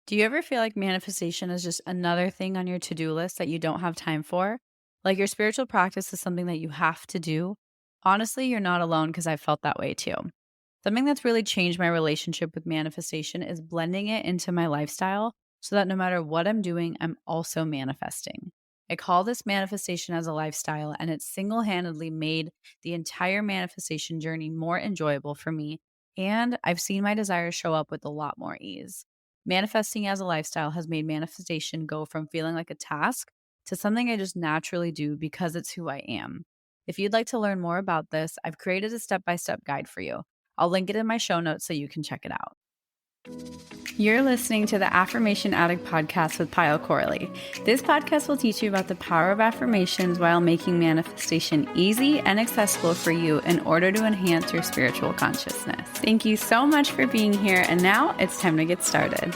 Do you ever feel like manifestation is just another thing on your to-do list that you don't have time for? Like your spiritual practice is something that you have to do? Honestly, you're not alone because I felt that way too. Something that's really changed my relationship with manifestation is blending it into my lifestyle so that no matter what I'm doing, I'm also manifesting. I call this manifestation as a lifestyle, and it's single handedly made the entire manifestation journey more enjoyable for me. And I've seen my desires show up with a lot more ease. Manifesting as a lifestyle has made manifestation go from feeling like a task to something I just naturally do because it's who I am. If you'd like to learn more about this, I've created a step by step guide for you. I'll link it in my show notes so you can check it out. You're listening to the Affirmation Addict podcast with Pyle Corley. This podcast will teach you about the power of affirmations while making manifestation easy and accessible for you in order to enhance your spiritual consciousness. Thank you so much for being here, and now it's time to get started.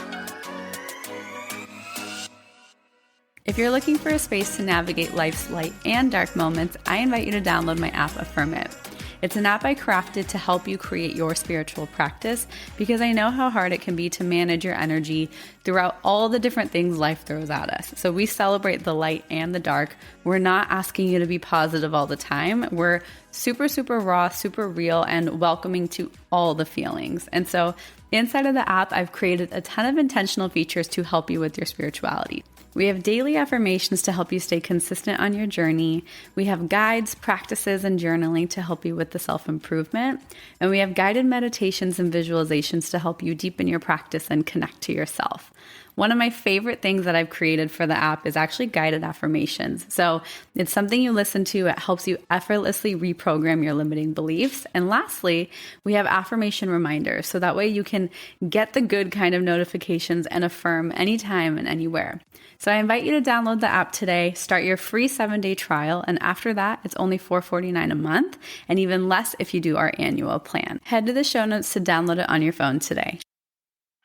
If you're looking for a space to navigate life's light and dark moments, I invite you to download my app, Affirm It. It's an app I crafted to help you create your spiritual practice because I know how hard it can be to manage your energy throughout all the different things life throws at us. So we celebrate the light and the dark. We're not asking you to be positive all the time. We're super, super raw, super real, and welcoming to all the feelings. And so inside of the app, I've created a ton of intentional features to help you with your spirituality. We have daily affirmations to help you stay consistent on your journey. We have guides, practices, and journaling to help you with the self-improvement. And we have guided meditations and visualizations to help you deepen your practice and connect to yourself. One of my favorite things that I've created for the app is actually guided affirmations. So it's something you listen to. It helps you effortlessly reprogram your limiting beliefs. And lastly, we have affirmation reminders. So that way you can get the good kind of notifications and affirm anytime and anywhere. So I invite you to download the app today, start your free 7-day trial. And after that, it's only $4.49 a month and even less if you do our annual plan. Head to the show notes to download it on your phone today.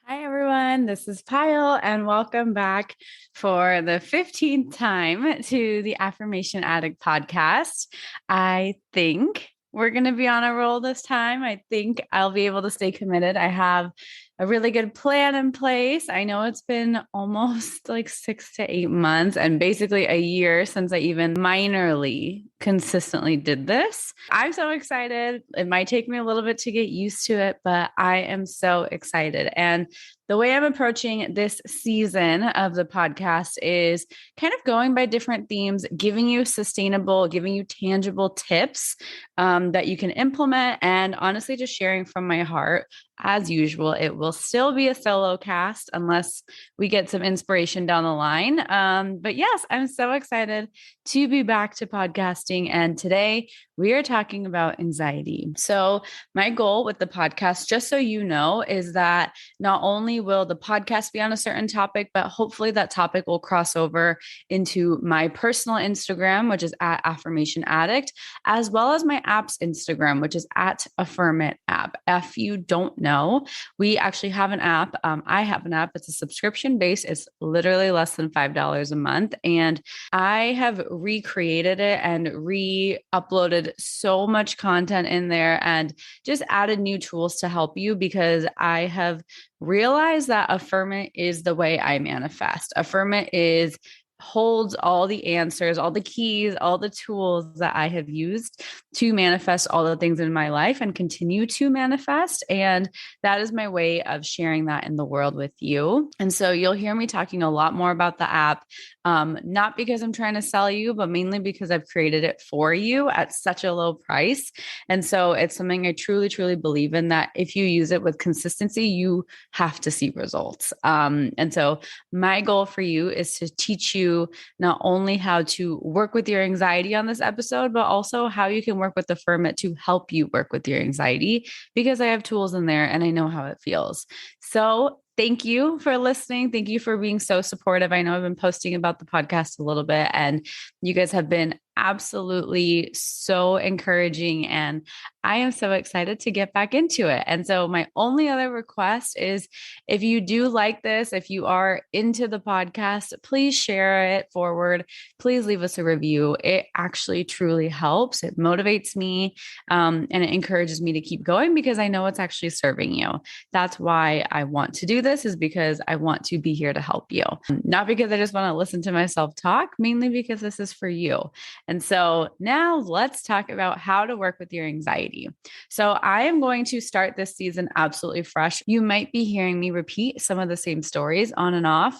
Hi, everyone. This is Pyle, and welcome back for the 15th time to the Affirmation Addict podcast. I think we're going to be on a roll this time. I think I'll be able to stay committed. I have a really good plan in place. I know it's been almost like 6 to 8 months and basically a year since I even minorly consistently did this. I'm so excited. It might take me a little bit to get used to it, but I am so excited. And the way I'm approaching this season of the podcast is kind of going by different themes, giving you sustainable, giving you tangible tips that you can implement, and honestly, just sharing from my heart. As usual, it will still be a solo cast unless we get some inspiration down the line. But yes, I'm so excited to be back to podcasting. And today we are talking about anxiety. So my goal with the podcast, just so you know, is that not only will the podcast be on a certain topic, but hopefully that topic will cross over into my personal Instagram, which is at Affirmation Addict, as well as my app's Instagram, which is at Affirm It app. If you don't know, we actually have an app. I have an app. It's a subscription base. It's literally less than $5 a month. And I have recreated it and re-uploaded so much content in there and just added new tools to help you because I have realized that Affirm It is the way I manifest. Affirm It holds all the answers, all the keys, all the tools that I have used to manifest all the things in my life and continue to manifest. And that is my way of sharing that in the world with you. And so you'll hear me talking a lot more about the app, not because I'm trying to sell you, but mainly because I've created it for you at such a low price. And so it's something I truly, truly believe in, that if you use it with consistency, you have to see results. And so my goal for you is to teach you not only how to work with your anxiety on this episode, but also how you can work with Affirm It to help you work with your anxiety, because I have tools in there and I know how it feels. So thank you for listening. Thank you for being so supportive. I know I've been posting about the podcast a little bit and you guys have been absolutely so encouraging. And I am so excited to get back into it. And so, my only other request is if you do like this, if you are into the podcast, please share it forward. Please leave us a review. It actually truly helps. It motivates me and it encourages me to keep going because I know it's actually serving you. That's why I want to do this, is because I want to be here to help you. Not because I just want to listen to myself talk, mainly because this is for you. And so now let's talk about how to work with your anxiety. So I am going to start this season absolutely fresh. You might be hearing me repeat some of the same stories on and off,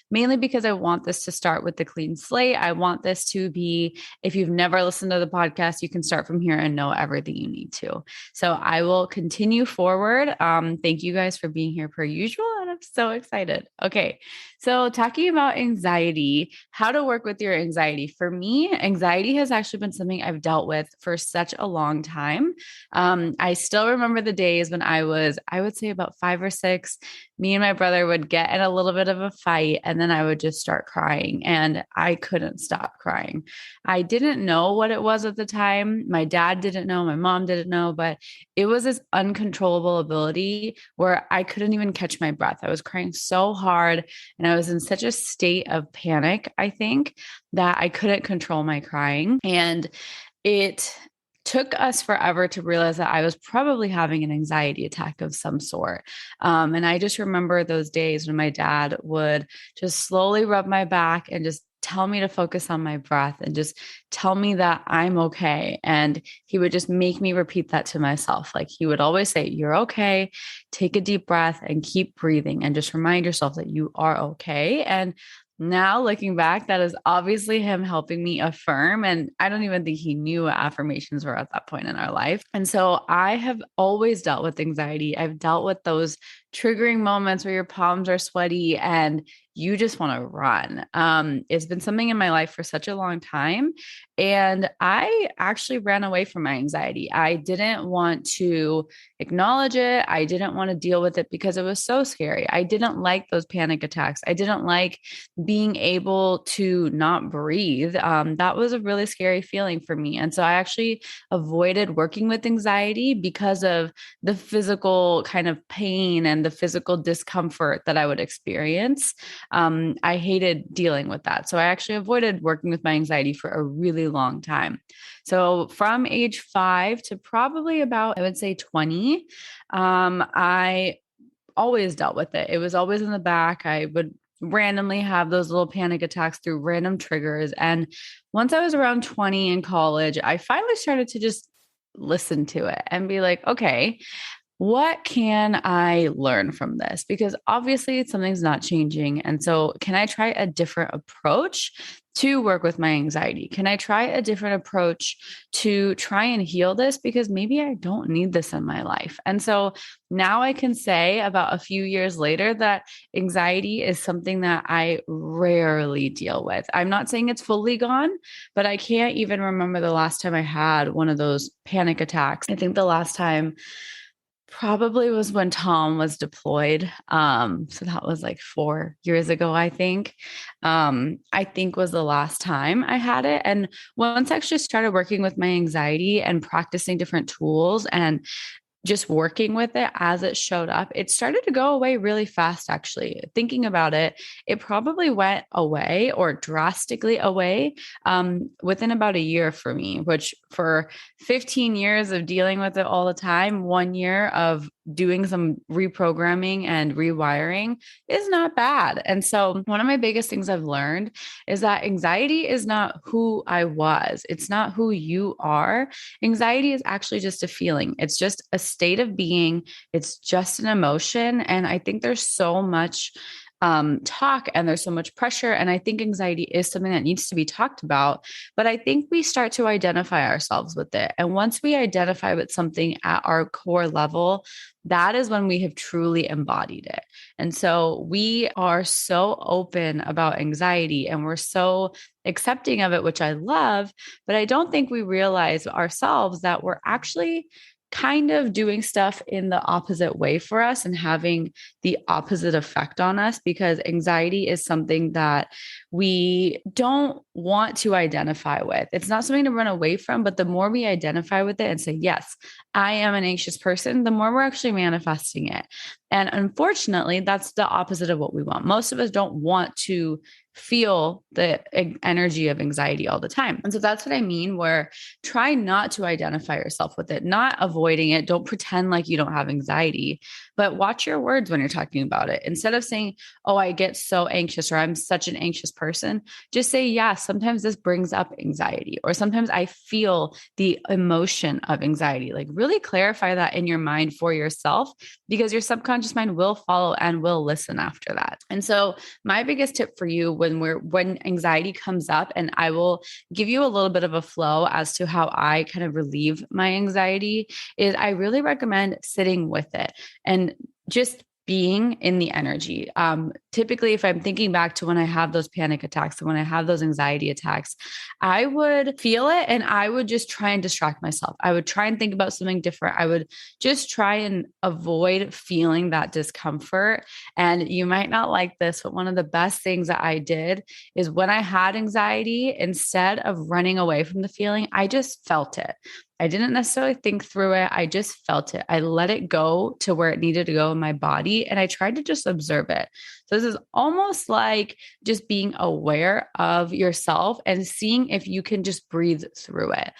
mainly because I want this to start with the clean slate. I want this to be, if you've never listened to the podcast, you can start from here and know everything you need to. So I will continue forward. Thank you guys for being here per usual. And I'm so excited. Okay. So talking about anxiety, how to work with your anxiety. For me, anxiety has actually been something I've dealt with for such a long time. I still remember the days when I would say about 5 or 6, me and my brother would get in a little bit of a fight and then I would just start crying and I couldn't stop crying. I didn't know what it was at the time. My dad didn't know, my mom didn't know, but it was this uncontrollable ability where I couldn't even catch my breath. I was crying so hard and I was in such a state of panic, I think, that I couldn't control my crying. And it took us forever to realize that I was probably having an anxiety attack of some sort. And I just remember those days when my dad would just slowly rub my back and just tell me to focus on my breath and just tell me that I'm okay. And he would just make me repeat that to myself. Like he would always say, "You're okay. Take a deep breath and keep breathing and just remind yourself that you are okay." And now looking back, that is obviously him helping me affirm. And I don't even think he knew what affirmations were at that point in our life. And so I have always dealt with anxiety. I've dealt with those triggering moments where your palms are sweaty and you just want to run. It's been something in my life for such a long time. And I actually ran away from my anxiety. I didn't want to acknowledge it. I didn't want to deal with it because it was so scary. I didn't like those panic attacks. I didn't like being able to not breathe. That was a really scary feeling for me. And so I actually avoided working with anxiety because of the physical kind of pain and the physical discomfort that I would experience. I hated dealing with that. So I actually avoided working with my anxiety for a really long time. So from age 5 to probably about, I would say 20, I always dealt with it. It was always in the back. I would randomly have those little panic attacks through random triggers. And once I was around 20 in college, I finally started to just listen to it and be like, okay, what can I learn from this? Because obviously something's not changing. And so, can I try a different approach to work with my anxiety? Can I try a different approach to try and heal this? Because maybe I don't need this in my life. And so now I can say about a few years later that anxiety is something that I rarely deal with. I'm not saying it's fully gone, but I can't even remember the last time I had one of those panic attacks. I think the last time probably was when Tom was deployed. So that was like 4 years ago, I think was the last time I had it. And once I actually started working with my anxiety and practicing different tools and just working with it as it showed up, it started to go away really fast. Actually, thinking about it, it probably went away or drastically away within about a year for me, which for 15 years of dealing with it all the time, 1 year of doing some reprogramming and rewiring is not bad. And so one of my biggest things I've learned is that anxiety is not who I was. It's not who you are. Anxiety is actually just a feeling. It's just a state of being. It's just an emotion. And I think there's so much talk and there's so much pressure. And I think anxiety is something that needs to be talked about. But I think we start to identify ourselves with it. And once we identify with something at our core level, that is when we have truly embodied it. And so we are so open about anxiety and we're so accepting of it, which I love. But I don't think we realize ourselves that we're actually kind of doing stuff in the opposite way for us and having the opposite effect on us, because anxiety is something that we don't want to identify with. It's not something to run away from, but the more we identify with it and say, yes, I am an anxious person, the more we're actually manifesting it. And unfortunately, that's the opposite of what we want. Most of us don't want to feel the energy of anxiety all the time. And so that's what I mean, where try not to identify yourself with it, not avoiding it. Don't pretend like you don't have anxiety, but watch your words when you're talking about it. Instead of saying, oh, I get so anxious, or I'm such an anxious person, just say, yeah, sometimes this brings up anxiety, or sometimes I feel the emotion of anxiety. Like really clarify that in your mind for yourself, because your subconscious mind will follow and will listen after that. And so my biggest tip for you when anxiety comes up, and I will give you a little bit of a flow as to how I kind of relieve my anxiety, is I really recommend sitting with it and just being in the energy. Typically, if I'm thinking back to when I have those panic attacks and when I have those anxiety attacks, I would feel it and I would just try and distract myself. I would try and think about something different. I would just try and avoid feeling that discomfort. And you might not like this, but one of the best things that I did is when I had anxiety, instead of running away from the feeling, I just felt it. I didn't necessarily think through it. I just felt it. I let it go to where it needed to go in my body, and I tried to just observe it. So this is almost like just being aware of yourself and seeing if you can just breathe through it.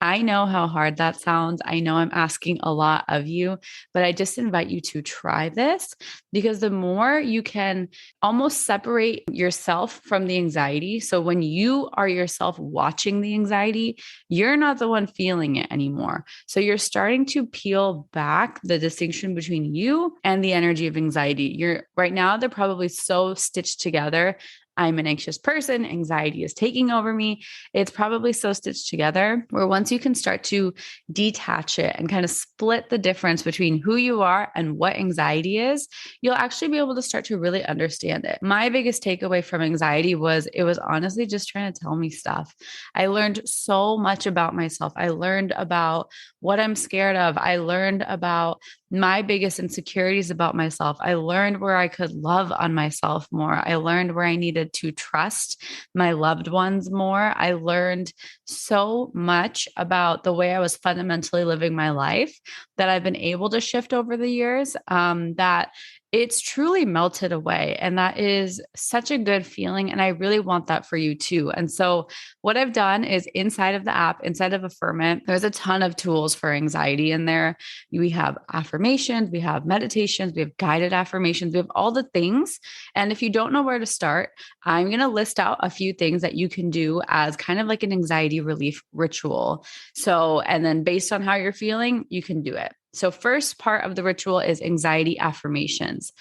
I know how hard that sounds. I know I'm asking a lot of you, but I just invite you to try this, because the more you can almost separate yourself from the anxiety. So when you are yourself watching the anxiety, you're not the one feeling it anymore. So you're starting to peel back the distinction between you and the energy of anxiety. You're right now, they're probably so stitched together. I'm an anxious person. Anxiety is taking over me. It's probably so stitched together where once you can start to detach it and kind of split the difference between who you are and what anxiety is, you'll actually be able to start to really understand it. My biggest takeaway from anxiety was it was honestly just trying to tell me stuff. I learned so much about myself. I learned about what I'm scared of. I learned about my biggest insecurities about myself. I learned where I could love on myself more. I learned where I needed to trust my loved ones more. I learned so much about the way I was fundamentally living my life that I've been able to shift over the years, that it's truly melted away. And that is such a good feeling. And I really want that for you too. And so what I've done is inside of the app, inside of Affirm It, there's a ton of tools for anxiety in there. We have affirmations, we have meditations, we have guided affirmations, we have all the things. And if you don't know where to start, I'm going to list out a few things that you can do as kind of like an anxiety relief ritual. So, and then based on how you're feeling, you can do it. So first part of the ritual is anxiety affirmations.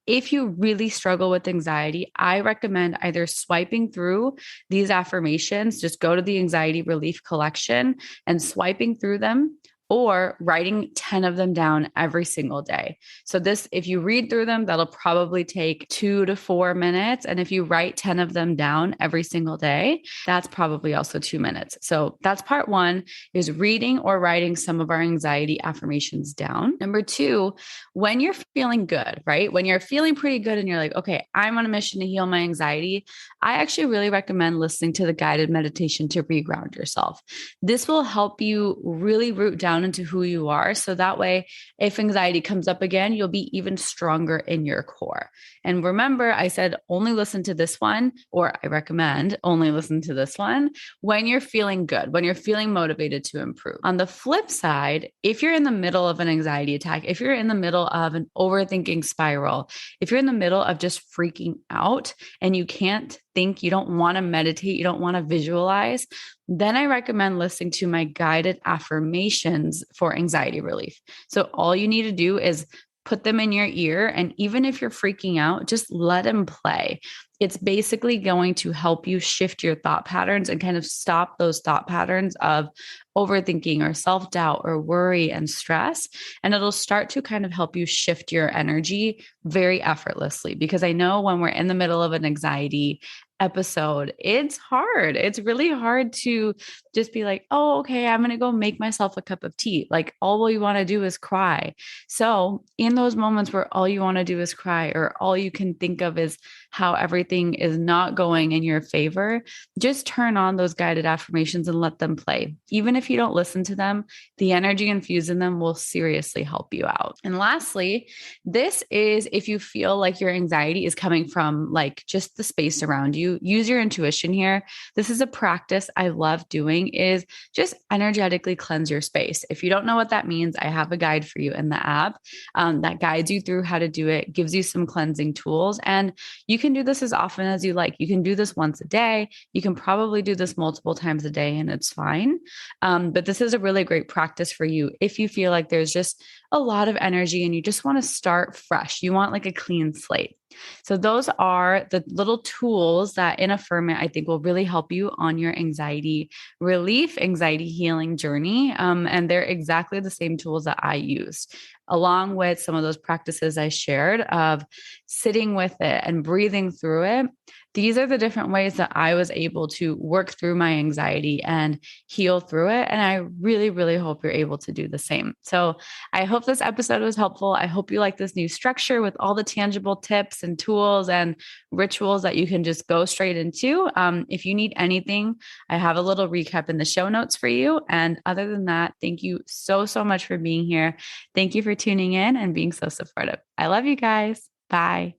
If you really struggle with anxiety, I recommend either swiping through these affirmations, just go to the anxiety relief collection and swiping through them, or writing 10 of them down every single day. So this, if you read through them, that'll probably take 2 to 4 minutes. And if you write 10 of them down every single day, that's probably also 2 minutes. So that's part one, is reading or writing some of our anxiety affirmations down. Number two, when you're feeling good, right? When you're feeling pretty good and you're like, okay, I'm on a mission to heal my anxiety, I actually really recommend listening to the guided meditation to reground yourself. This will help you really root down into who you are. So that way, if anxiety comes up again, you'll be even stronger in your core. And remember, I said only listen to this one, or I recommend only listen to this one when you're feeling good, when you're feeling motivated to improve. On the flip side, if you're in the middle of an anxiety attack, if you're in the middle of an overthinking spiral, if you're in the middle of just freaking out and you can't think, you don't want to meditate, you don't want to visualize, then I recommend listening to my guided affirmations for anxiety relief. So all you need to do is put them in your ear. And even if you're freaking out, just let them play. It's basically going to help you shift your thought patterns and kind of stop those thought patterns of overthinking or self-doubt or worry and stress. And it'll start to kind of help you shift your energy very effortlessly. Because I know when we're in the middle of an anxiety episode, it's hard. It's really hard to just be like, oh, okay, I'm going to go make myself a cup of tea. Like all you want to do is cry. So in those moments where all you want to do is cry, or all you can think of is how everything is not going in your favor, just turn on those guided affirmations and let them play. Even if you don't listen to them, the energy infused in them will seriously help you out. And lastly, this is if you feel like your anxiety is coming from like just the space around you, use your intuition here. This is a practice I love doing, is just energetically cleanse your space. If you don't know what that means, I have a guide for you in the app that guides you through how to do it, gives you some cleansing tools. And you can do this as often as you like. You can do this once a day. You can probably do this multiple times a day and it's fine. But this is a really great practice for you if you feel like there's just a lot of energy and you just want to start fresh. You want like a clean slate. So those are the little tools that in Affirm It, I think will really help you on your anxiety relief, anxiety healing journey. And they're exactly the same tools that I used, along with some of those practices I shared of sitting with it and breathing through it. These are the different ways that I was able to work through my anxiety and heal through it. And I really, really hope you're able to do the same. So I hope this episode was helpful. I hope you like this new structure with all the tangible tips and tools and rituals that you can just go straight into. If you need anything, I have a little recap in the show notes for you. And other than that, thank you so, so much for being here. Thank you for tuning in and being so supportive. I love you guys. Bye.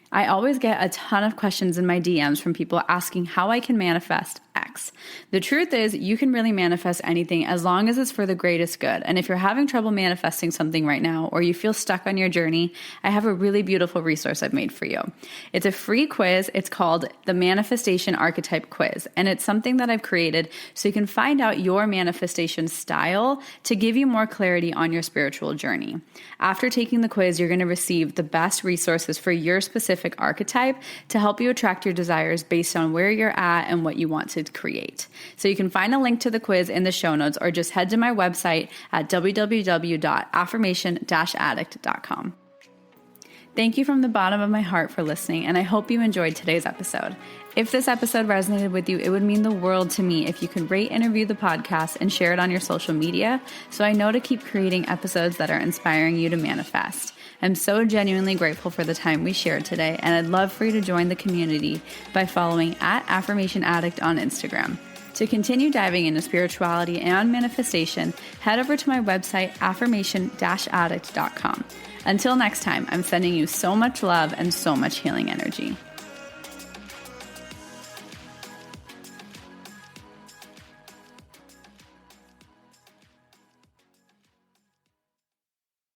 I always get a ton of questions in my DMs from people asking how I can manifest X. The truth is, you can really manifest anything as long as it's for the greatest good. And if you're having trouble manifesting something right now, or you feel stuck on your journey, I have a really beautiful resource I've made for you. It's a free quiz. It's called the Manifestation Archetype Quiz. And it's something that I've created so you can find out your manifestation style to give you more clarity on your spiritual journey. After taking the quiz, you're going to receive the best resources for your specific archetype to help you attract your desires based on where you're at and what you want to create. So you can find a link to the quiz in the show notes, or just head to my website at www.affirmation-addict.com. Thank you from the bottom of my heart for listening, and I hope you enjoyed today's episode. If this episode resonated with you, it would mean the world to me if you could rate and review the podcast and share it on your social media so I know to keep creating episodes that are inspiring you to manifest. I'm so genuinely grateful for the time we shared today, and I'd love for you to join the community by following @Affirmation Addict on Instagram. To continue diving into spirituality and manifestation, head over to my website, affirmation-addict.com. Until next time, I'm sending you so much love and so much healing energy.